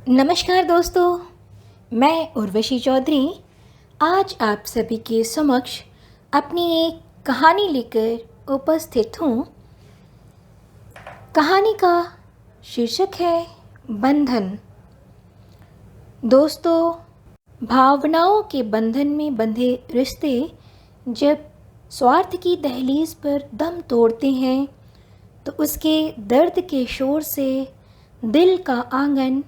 नमस्कार दोस्तों, मैं उर्वशी चौधरी आज आप सभी के समक्ष अपनी एक कहानी लेकर उपस्थित हूँ। कहानी का शीर्षक है बंधन। दोस्तों, भावनाओं के बंधन में बंधे रिश्ते जब स्वार्थ की दहलीज पर दम तोड़ते हैं तो उसके दर्द के शोर से दिल का आंगन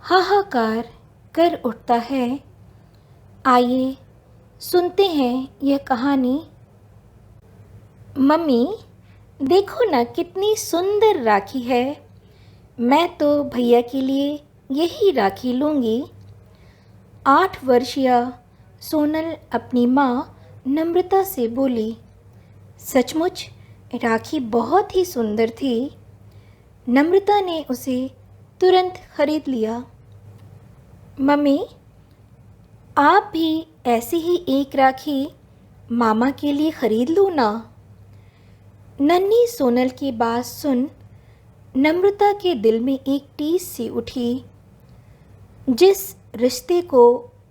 हाहाकार कर उठता है। आइए सुनते हैं यह कहानी। मम्मी, देखो ना कितनी सुंदर राखी है। मैं तो भैया के लिए यही राखी लूँगी। 8 वर्षीय सोनल अपनी माँ नम्रता से बोली। सचमुच राखी बहुत ही सुंदर थी। नम्रता ने उसे तुरंत खरीद लिया। मम्मी, आप भी ऐसी ही एक राखी मामा के लिए खरीद लो ना। नन्ही सोनल की बात सुन नम्रता के दिल में एक टीस सी उठी। जिस रिश्ते को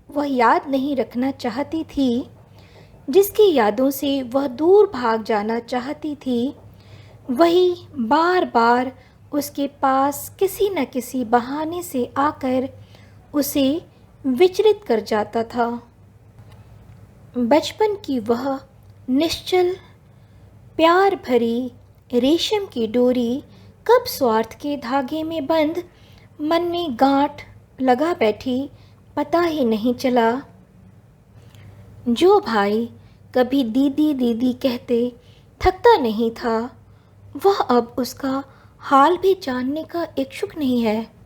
वह याद नहीं रखना चाहती थी, जिसकी यादों से वह दूर भाग जाना चाहती थी, वही बार बार उसके पास किसी न किसी बहाने से आकर उसे विचलित कर जाता था। बचपन की वह निश्चल प्यार भरी रेशम की डोरी कब स्वार्थ के धागे में बंध मन में गांठ लगा बैठी, पता ही नहीं चला। जो भाई कभी दीदी दीदी कहते थकता नहीं था, वह अब उसका हाल भी जानने का इच्छुक नहीं है।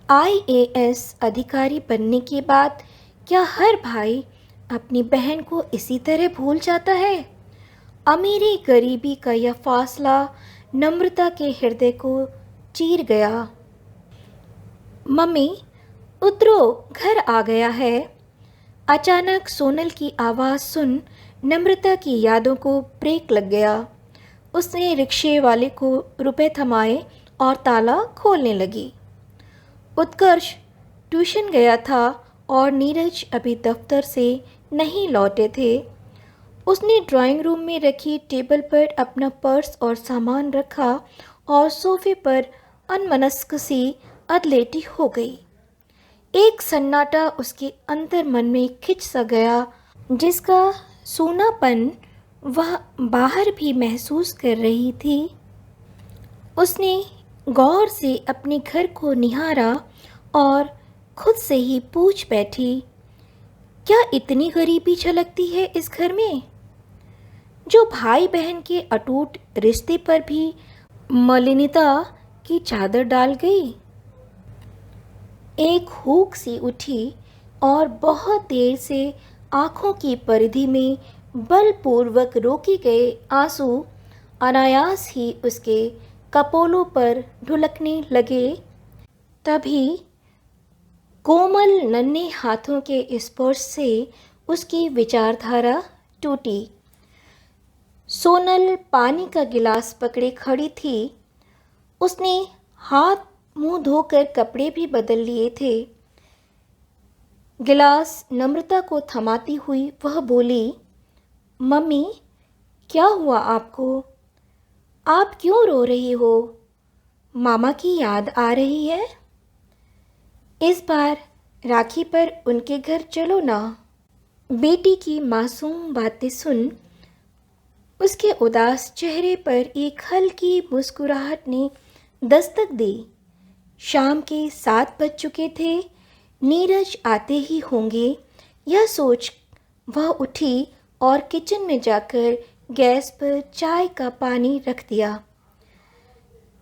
IAS अधिकारी बनने के बाद क्या हर भाई अपनी बहन को इसी तरह भूल जाता है? अमीरी गरीबी का यह फासला नम्रता के हृदय को चीर गया। मम्मी, उतरो, घर आ गया है। अचानक सोनल की आवाज़ सुन नम्रता की यादों को ब्रेक लग गया। उसने रिक्शे वाले को रुपए थमाए और ताला खोलने लगी। उत्कर्ष ट्यूशन गया था और नीरज अभी दफ्तर से नहीं लौटे थे। उसने ड्राइंग रूम में रखी टेबल पर अपना पर्स और सामान रखा और सोफे पर अनमनस्क सी अधलेटी हो गई। एक सन्नाटा उसके अंतर मन में खिंच सा गया, जिसका सूनापन वह बाहर भी महसूस कर रही थी। उसने गौर से अपने घर को निहारा और खुद से ही पूछ बैठी, क्या इतनी गरीबी झलकती है इस घर में, जो भाई बहन के अटूट रिश्ते पर भी मलिनता की चादर डाल गई। एक हूक सी उठी और बहुत देर से आँखों की परिधि में बलपूर्वक रोके गए आंसू अनायास ही उसके कपोलों पर ढुलकने लगे। तभी कोमल नन्हे हाथों के स्पर्श से उसकी विचारधारा टूटी। सोनल पानी का गिलास पकड़े खड़ी थी। उसने हाथ मुंह धोकर कपड़े भी बदल लिए थे। गिलास नम्रता को थमाती हुई वह बोली, मम्मी, क्या हुआ आपको? आप क्यों रो रही हो? मामा की याद आ रही है? इस बार राखी पर उनके घर चलो ना। बेटी की मासूम बातें सुन उसके उदास चेहरे पर एक हल्की मुस्कुराहट ने दस्तक दी। शाम के 7 बज चुके थे। नीरज आते ही होंगे, यह सोच वह उठी और किचन में जाकर गैस पर चाय का पानी रख दिया।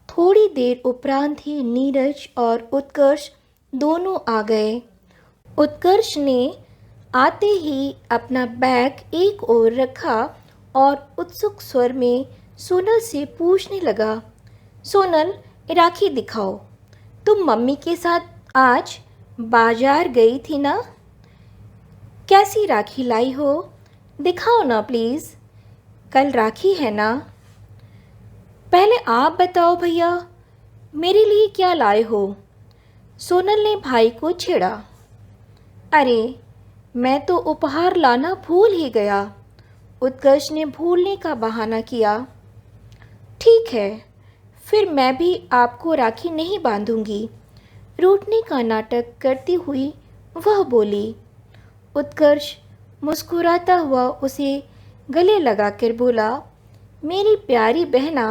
थोड़ी देर उपरांत ही नीरज और उत्कर्ष दोनों आ गए। उत्कर्ष ने आते ही अपना बैग एक ओर रखा और उत्सुक स्वर में सोनल से पूछने लगा, सोनल, राखी दिखाओ। तुम मम्मी के साथ आज बाजार गई थी ना? कैसी राखी लाई हो? दिखाओ ना प्लीज़। कल राखी है ना? पहले आप बताओ भैया, मेरे लिए क्या लाए हो? सोनल ने भाई को छेड़ा। अरे, मैं तो उपहार लाना भूल ही गया। उत्कर्ष ने भूलने का बहाना किया। ठीक है, फिर मैं भी आपको राखी नहीं बांधूंगी, रूठने का नाटक करती हुई वह बोली। उत्कर्ष मुस्कुराता हुआ उसे गले लगाकर बोला, मेरी प्यारी बहना,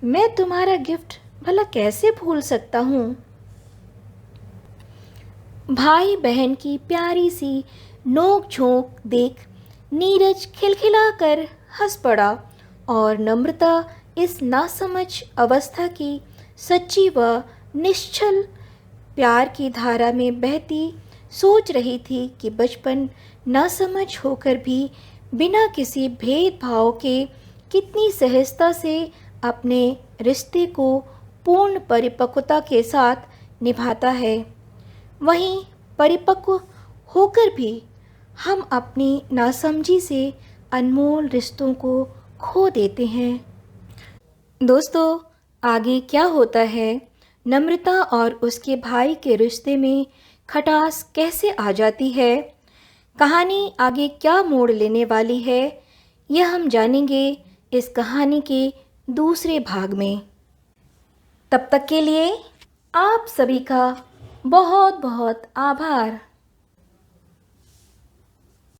मैं तुम्हारा गिफ्ट भला कैसे भूल सकता हूँ। भाई बहन की प्यारी सी नोक झोंक देख नीरज खिलखिलाकर हंस पड़ा और नम्रता इस नासमझ अवस्था की सच्ची व निश्चल प्यार की धारा में बहती सोच रही थी कि बचपन नासमझ होकर भी बिना किसी भेदभाव के कितनी सहजता से अपने रिश्ते को पूर्ण परिपक्वता के साथ निभाता है। वहीं परिपक्व होकर भी हम अपनी नासमझी से अनमोल रिश्तों को खो देते हैं। दोस्तों, आगे क्या होता है, नम्रता और उसके भाई के रिश्ते में खटास कैसे आ जाती है, कहानी आगे क्या मोड़ लेने वाली है, यह हम जानेंगे इस कहानी के दूसरे भाग में। तब तक के लिए आप सभी का बहुत बहुत आभार।